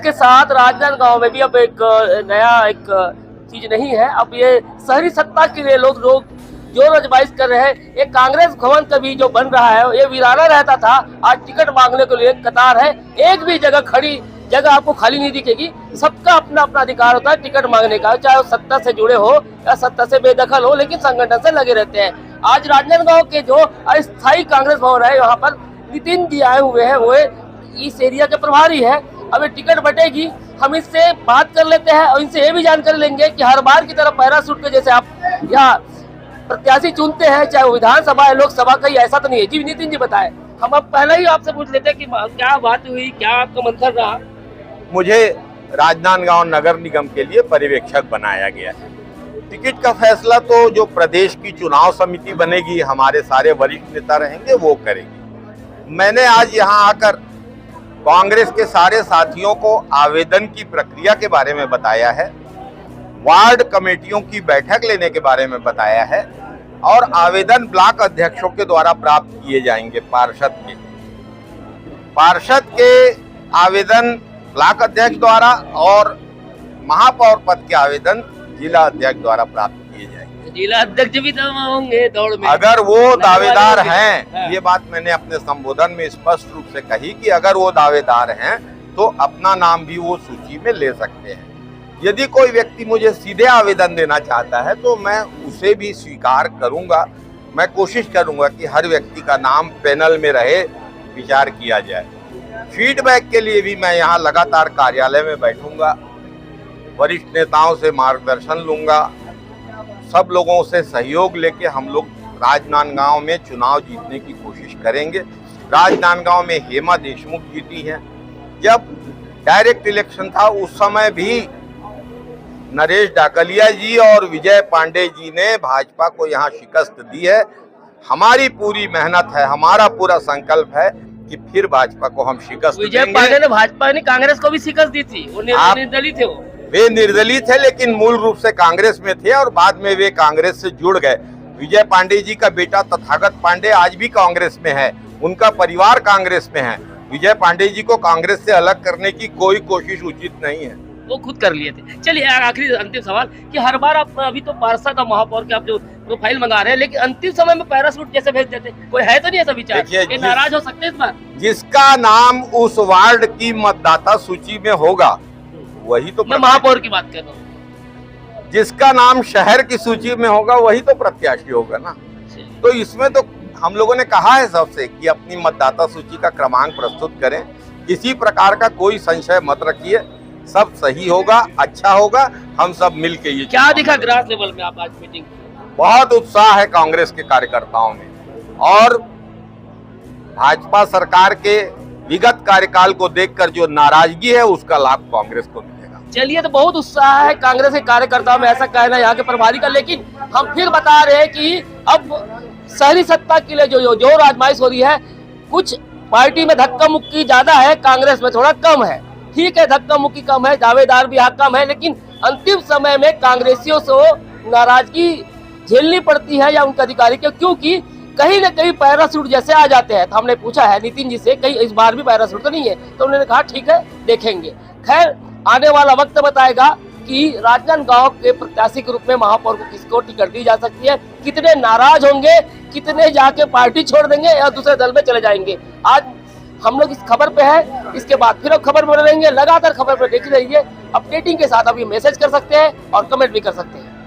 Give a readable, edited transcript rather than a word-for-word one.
के साथ राजनांदगांव में भी अब एक नया चीज नहीं है। अब ये शहरी सत्ता के लिए लोग जोर आजमाइश कर रहे हैं। एक कांग्रेस भवन कभी जो बन रहा है ये वीराना रहता था, आज टिकट मांगने के लिए कतार है। एक भी जगह आपको खाली नहीं दिखेगी। सबका अपना अपना अधिकार होता है टिकट मांगने का, चाहे वो सत्ता से जुड़े हो या सत्ता से बेदखल हो, लेकिन संगठन से लगे रहते हैं। आज राजनांदगांव के जो अस्थायी कांग्रेस भवन है यहाँ पर नितिन जी आए हुए हैं, वो इस एरिया के प्रभारी है। अब ये टिकट बटेगी, हम इससे बात कर लेते हैं और इनसे ये भी जानकारी लेंगे कि हर बार की तरह पैराशूट के जैसे आप यहाँ प्रत्याशी चुनते हैं, चाहे वो विधानसभा है लोकसभा का, ऐसा तो नहीं है। जी नितिन जी बताएं। हम अब पहले ही आपसे पूछ लेते हैं कि क्या बात हुई, क्या आपका मंथन रहा। मुझे राजनांदगांव नगर निगम के लिए पर्यवेक्षक बनाया गया है। टिकट का फैसला तो जो प्रदेश की चुनाव समिति बनेगी, हमारे सारे वरिष्ठ नेता रहेंगे, वो करेगी। मैंने आज यहाँ आकर कांग्रेस के सारे साथियों को आवेदन की प्रक्रिया के बारे में बताया है, वार्ड कमेटियों की बैठक लेने के बारे में बताया है और आवेदन ब्लॉक अध्यक्षों के द्वारा प्राप्त किए जाएंगे। पार्षद के आवेदन ब्लॉक अध्यक्ष द्वारा और महापौर पद के आवेदन जिला अध्यक्ष द्वारा प्राप्त किए जाएंगे। जिला अध्यक्ष भी तो होंगे दौड़ में, अगर वो दावेदार हैं, ये बात मैंने अपने संबोधन में स्पष्ट रूप से कही कि अगर वो दावेदार हैं तो अपना नाम भी वो सूची में ले सकते हैं। यदि कोई व्यक्ति मुझे सीधे आवेदन देना चाहता है तो मैं उसे भी स्वीकार करूंगा। मैं कोशिश करूंगा कि हर व्यक्ति का नाम पैनल में रहे, विचार किया जाए। फीडबैक के लिए भी मैं यहाँ लगातार कार्यालय में बैठूंगा, वरिष्ठ नेताओं से मार्गदर्शन लूंगा, सब लोगों से सहयोग लेके हम लोग राजनांदगांव में चुनाव जीतने की कोशिश करेंगे। राजनांदगांव में हेमा देशमुख जीती हैं। जब डायरेक्ट इलेक्शन था उस समय भी नरेश डाकलिया जी और विजय पांडे जी ने भाजपा को यहाँ शिकस्त दी है। हमारी पूरी मेहनत है, हमारा पूरा संकल्प है कि फिर भाजपा को हम शिकस्त देंगे। विजय पांडे ने भाजपा ने कांग्रेस को भी शिकस्त दी थी, वो निर्दलीय थे। वे निर्दलीय थे लेकिन मूल रूप से कांग्रेस में थे और बाद में वे कांग्रेस से जुड़ गए। विजय पांडे जी का बेटा तथागत पांडे आज भी कांग्रेस में है, उनका परिवार कांग्रेस में है। विजय पांडे जी को कांग्रेस से अलग करने की कोई कोशिश उचित नहीं है, वो खुद कर लिए थे। चलिए आखिरी अंतिम सवाल कि हर बार आप अभी तो पार्षद और महापौर के आप जो प्रोफाइल मंगा रहे हैं, लेकिन अंतिम समय में पैराशूट जैसे भेज देते, कोई है तो नहीं ऐसा विचार? ये नाराज हो सकते हैं इस बार। जिसका नाम उस वार्ड की मतदाता सूची में होगा वही तो, मैं महापौर की बात कर रहा हूँ, जिसका नाम शहर की सूची में होगा वही तो प्रत्याशी होगा ना। तो इसमें तो हम लोगों ने कहा है सबसे कि अपनी मतदाता सूची का क्रमांक प्रस्तुत करें, किसी प्रकार का कोई संशय मत रखिए, सब सही होगा, अच्छा होगा। हम सब मिलके ये क्या दिखा ग्रास लेवल में आप आज मीटिंग? बहुत उत्साह है कांग्रेस के कार्यकर्ताओं में और भाजपा सरकार के विगत कार्यकाल को देखकर जो नाराजगी है उसका लाभ कांग्रेस को मिलेगा। चलिए, तो बहुत उत्साह है कांग्रेस के कार्यकर्ताओं में, ऐसा कहना है यहाँ के प्रभारी का। लेकिन हम फिर बता रहे हैं कि अब शहरी सत्ता के लिए जो जोर आजमाइश हो रही है, कुछ पार्टी में धक्का मुक्की ज्यादा है, कांग्रेस में थोड़ा कम है। ठीक है, धक्का मुक्की कम है, दावेदार भी यहाँ कम है, लेकिन अंतिम समय में कांग्रेसियों से नाराजगी झेलनी पड़ती है या उनके अधिकारी के, क्योंकि कहीं न कहीं पैराशूट जैसे आ जाते हैं। तो हमने पूछा है नितिन जी से, कहीं इस बार भी पैराशूट तो नहीं है? तो उन्होंने कहा ठीक है, देखेंगे। खैर, आने वाला वक्त बताएगा कि राजनांदगांव के प्रत्याशी के रूप में महापौर को किसको टिकट दी जा सकती है, कितने नाराज होंगे, कितने जाके पार्टी छोड़ देंगे या दूसरे दल में चले जाएंगे। आज हम लोग इस खबर पे है, इसके बाद फिर खबर बने रहेंगे। लगातार खबर पे देखते रहिए। अपडेटिंग के साथ अभी मैसेज कर सकते हैं और कमेंट भी कर सकते हैं।